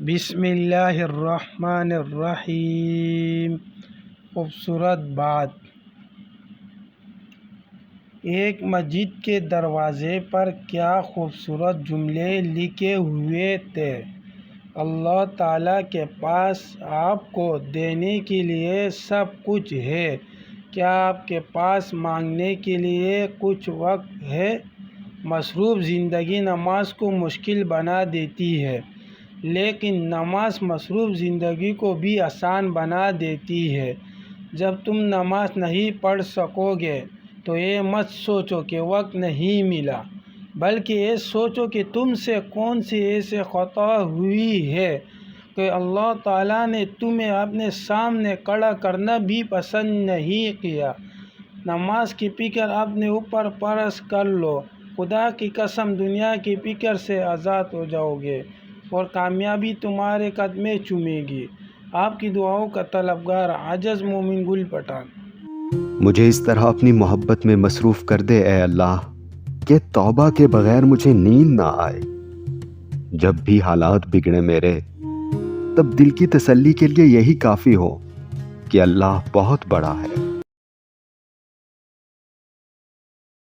بسم اللہ الرحمن الرحیم۔ خوبصورت بات۔ ایک مسجد کے دروازے پر کیا خوبصورت جملے لکھے ہوئے تھے۔ اللہ تعالیٰ کے پاس آپ کو دینے کے لیے سب کچھ ہے، کیا آپ کے پاس مانگنے کے لیے کچھ وقت ہے؟ مصروف زندگی نماز کو مشکل بنا دیتی ہے، لیکن نماز مصروف زندگی کو بھی آسان بنا دیتی ہے۔ جب تم نماز نہیں پڑھ سکو گے تو یہ مت سوچو کہ وقت نہیں ملا، بلکہ یہ سوچو کہ تم سے کون سی ایسی خطا ہوئی ہے کہ اللہ تعالیٰ نے تمہیں اپنے سامنے کھڑا کرنا بھی پسند نہیں کیا۔ نماز کی فکر اپنے اوپر فرض کر لو، خدا کی قسم دنیا کی فکر سے آزاد ہو جاؤ گے اور کامیابی تمہارے قدمیں چومے گی۔ آپ کی دعاؤں کا طلبگار عاجز مومن گل پٹھان۔ مجھے اس طرح اپنی محبت میں مصروف کر دے اے اللہ کہ توبہ کے بغیر مجھے نیند نہ آئے۔ جب بھی حالات بگڑے میرے، تب دل کی تسلی کے لیے یہی کافی ہو کہ اللہ بہت بڑا ہے۔